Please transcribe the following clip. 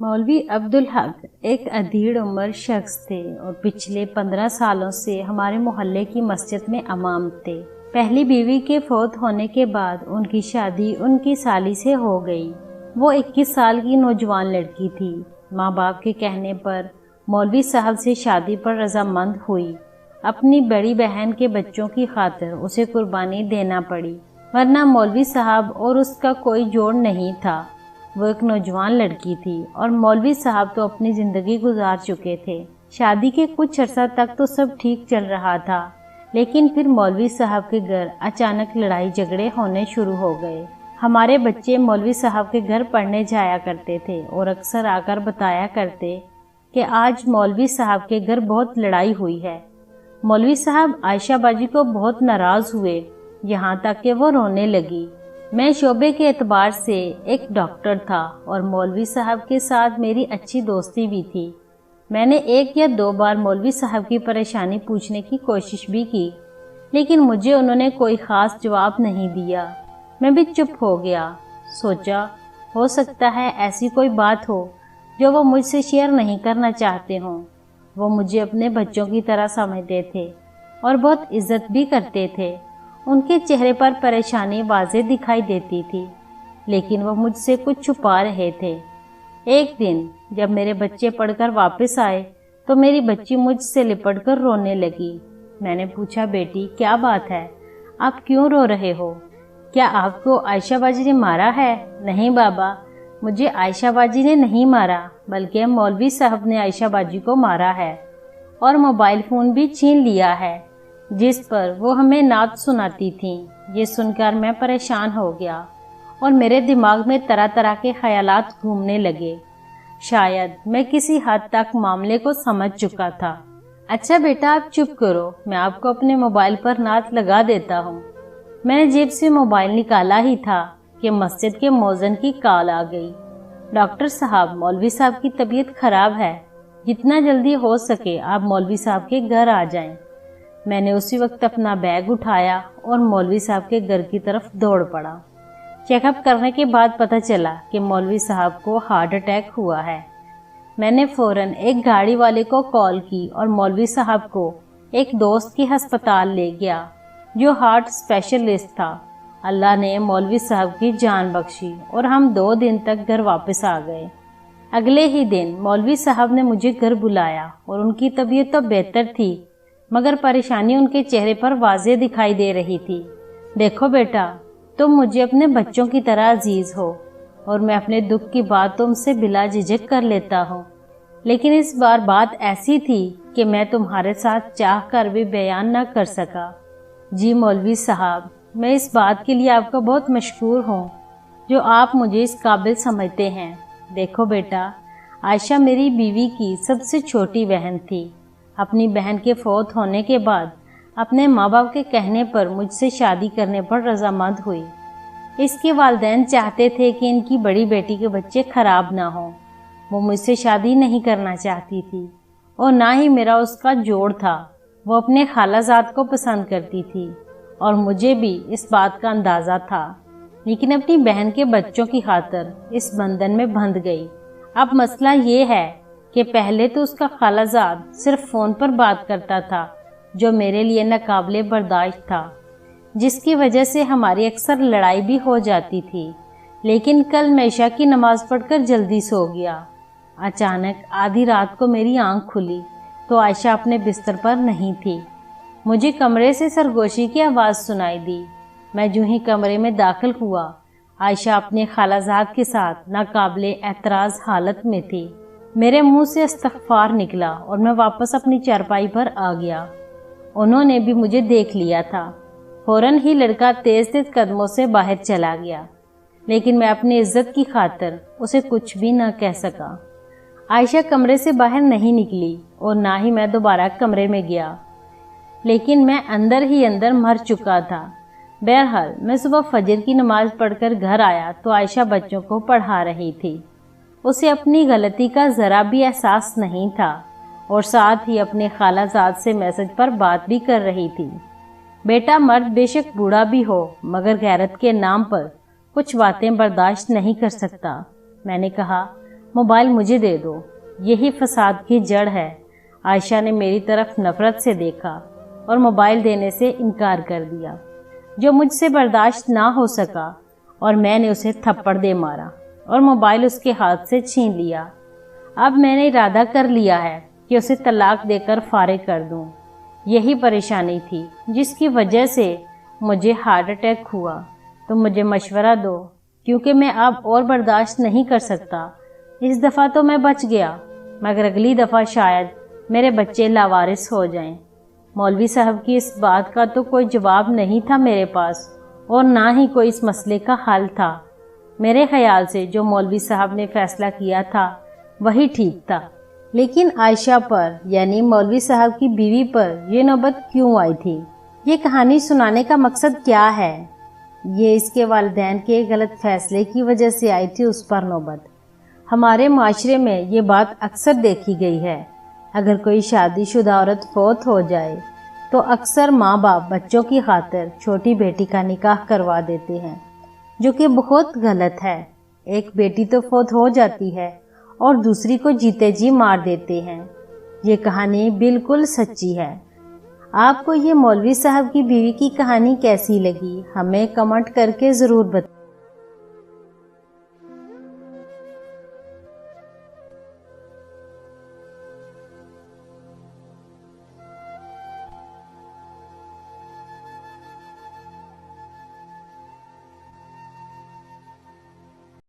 मौलवी अब्दुल हक एक अधीड़ उम्र शख्स थे और पिछले 15 सालों से हमारे मोहल्ले की मस्जिद में इमाम थे। पहली बीवी के फौत होने के बाद उनकी शादी उनकी साली से हो गई। वो 21 साल की नौजवान लड़की थी। माँ बाप के कहने पर मौलवी साहब से शादी पर रजामंद हुई। अपनी बड़ी बहन के बच्चों की खातिर उसे कुर्बानी देना पड़ी, वरना मौलवी साहब और उसका कोई जोड़ नहीं था। वो एक नौजवान लड़की थी और मौलवी साहब तो अपनी ज़िंदगी गुजार चुके थे। शादी के कुछ अर्सा तक तो सब ठीक चल रहा था, लेकिन फिर मौलवी साहब के घर अचानक लड़ाई झगड़े होने शुरू हो गए। हमारे बच्चे मौलवी साहब के घर पढ़ने जाया करते थे और अक्सर आकर बताया करते कि आज मौलवी साहब के घर बहुत लड़ाई हुई है। मौलवी साहब आयशा बाजी को बहुत नाराज़ हुए, यहाँ तक कि वो रोने लगी। मैं शोबे के एतबार से एक डॉक्टर था और मौलवी साहब के साथ मेरी अच्छी दोस्ती भी थी। मैंने 1 या 2 बार मौलवी साहब की परेशानी पूछने की कोशिश भी की, लेकिन मुझे उन्होंने कोई ख़ास जवाब नहीं दिया। मैं भी चुप हो गया। सोचा हो सकता है ऐसी कोई बात हो जो वो मुझसे शेयर नहीं करना चाहते हों। वो मुझे अपने बच्चों की तरह समझते थे और बहुत इज्जत भी करते थे। उनके चेहरे पर परेशानी वाज़े दिखाई देती थी, लेकिन वो मुझसे कुछ छुपा रहे थे। एक दिन जब मेरे बच्चे पढ़कर वापस आए तो मेरी बच्ची मुझसे लिपटकर रोने लगी। मैंने पूछा, बेटी क्या बात है, आप क्यों रो रहे हो? क्या आपको आयशा बाजी ने मारा है? नहीं बाबा, मुझे आयशा बाजी ने नहीं मारा, बल्कि मौलवी साहब ने आयशा बाजी को मारा है और मोबाइल फ़ोन भी छीन लिया है, जिस पर वो हमें नात सुनाती थीं। ये सुनकर मैं परेशान हो गया और मेरे दिमाग में तरह तरह के ख्यालात घूमने लगे। शायद मैं किसी हद तक मामले को समझ चुका था। अच्छा बेटा, आप चुप करो, मैं आपको अपने मोबाइल पर नात लगा देता हूँ। मैंने जेब से मोबाइल निकाला ही था कि मस्जिद के मौज़िन की कॉल आ गई। डॉक्टर साहब, मौलवी साहब की तबीयत खराब है, जितना जल्दी हो सके आप मौलवी साहब के घर आ जाएं। मैंने उसी वक्त अपना बैग उठाया और मौलवी साहब के घर की तरफ दौड़ पड़ा। चेकअप करने के बाद पता चला कि मौलवी साहब को हार्ट अटैक हुआ है। मैंने फ़ौरन एक गाड़ी वाले को कॉल की और मौलवी साहब को एक दोस्त के अस्पताल ले गया जो हार्ट स्पेशलिस्ट था। अल्लाह ने मौलवी साहब की जान बख्शी और हम 2 दिन तक घर वापस आ गए। अगले ही दिन मौलवी साहब ने मुझे घर बुलाया और उनकी तबीयत तो बेहतर थी, मगर परेशानी उनके चेहरे पर वाज़े दिखाई दे रही थी। देखो बेटा, तुम मुझे अपने बच्चों की तरह अजीज हो और मैं अपने दुख की बात तुमसे बिला झिझक कर लेता हूँ, लेकिन इस बार बात ऐसी थी कि मैं तुम्हारे साथ चाह कर भी बयान न कर सका। जी मौलवी साहब, मैं इस बात के लिए आपका बहुत मशकूर हूँ जो आप मुझे इस काबिल समझते हैं। देखो बेटा, आयशा मेरी बीवी की सबसे छोटी बहन थी। अपनी बहन के फौत होने के बाद अपने माँ बाप के कहने पर मुझसे शादी करने पर रजामंद हुई। इसके वालिदैन चाहते थे कि इनकी बड़ी बेटी के बच्चे खराब ना हों। वो मुझसे शादी नहीं करना चाहती थी और ना ही मेरा उसका जोड़ था। वो अपने खालाजाद को पसंद करती थी और मुझे भी इस बात का अंदाज़ा था, लेकिन अपनी बहन के बच्चों की खातिर इस बंधन में बंध गई। अब मसला ये है कि पहले तो उसका खालाजाद सिर्फ फ़ोन पर बात करता था, जो मेरे लिए नाकाबिले बर्दाश्त था, जिसकी वजह से हमारी अक्सर लड़ाई भी हो जाती थी। लेकिन कल मैं इशा की नमाज़ पढ़कर जल्दी सो गया। अचानक आधी रात को मेरी आंख खुली तो आयशा अपने बिस्तर पर नहीं थी। मुझे कमरे से सरगोशी की आवाज़ सुनाई दी। मैं यूं ही कमरे में दाखिल हुआ, आयशा अपने खालाजाद के साथ नाकाबिले एतराज़ हालत में थी। मेरे मुंह से इस्तग़फ़ार निकला और मैं वापस अपनी चारपाई पर आ गया। उन्होंने भी मुझे देख लिया था। फ़ौरन ही लड़का तेज़ तेज़ कदमों से बाहर चला गया, लेकिन मैं अपनी इज्जत की खातिर उसे कुछ भी न कह सका। आयशा कमरे से बाहर नहीं निकली और ना ही मैं दोबारा कमरे में गया, लेकिन मैं अंदर ही अंदर मर चुका था। बहरहाल मैं सुबह फजर की नमाज़ पढ़कर घर आया तो आयशा बच्चों को पढ़ा रही थी। उसे अपनी गलती का ज़रा भी एहसास नहीं था और साथ ही अपने खालाजाद से मैसेज पर बात भी कर रही थी। बेटा, मर्द बेशक बूढ़ा भी हो मगर गैरत के नाम पर कुछ बातें बर्दाश्त नहीं कर सकता। मैंने कहा, मोबाइल मुझे दे दो, यही फसाद की जड़ है। आयशा ने मेरी तरफ नफरत से देखा और मोबाइल देने से इनकार कर दिया, जो मुझसे बर्दाश्त ना हो सका, और मैंने उसे थप्पड़ दे मारा और मोबाइल उसके हाथ से छीन लिया। अब मैंने इरादा कर लिया है कि उसे तलाक देकर फारिग कर दूं। यही परेशानी थी जिसकी वजह से मुझे हार्ट अटैक हुआ। तो मुझे मशवरा दो, क्योंकि मैं अब और बर्दाश्त नहीं कर सकता। इस दफ़ा तो मैं बच गया, मगर अगली दफ़ा शायद मेरे बच्चे लावारिस हो जाएं। मौलवी साहब की इस बात का तो कोई जवाब नहीं था मेरे पास, और ना ही कोई इस मसले का हल था। मेरे ख्याल से जो मौलवी साहब ने फैसला किया था वही ठीक था। लेकिन आयशा पर, यानी मौलवी साहब की बीवी पर ये नौबत क्यों आई थी? ये कहानी सुनाने का मकसद क्या है? ये इसके वालिदैन के गलत फैसले की वजह से आई थी उस पर नौबत। हमारे माशरे में ये बात अक्सर देखी गई है। अगर कोई शादीशुदा औरत फौत हो जाए तो अक्सर माँ बाप बच्चों की खातिर छोटी बेटी का निकाह करवा देते हैं, जो कि बहुत गलत है। एक बेटी तो फौत हो जाती है और दूसरी को जीते जी मार देते हैं। ये कहानी बिल्कुल सच्ची है। आपको ये मौलवी साहब की बीवी की कहानी कैसी लगी? हमें कमेंट करके ज़रूर बताएं।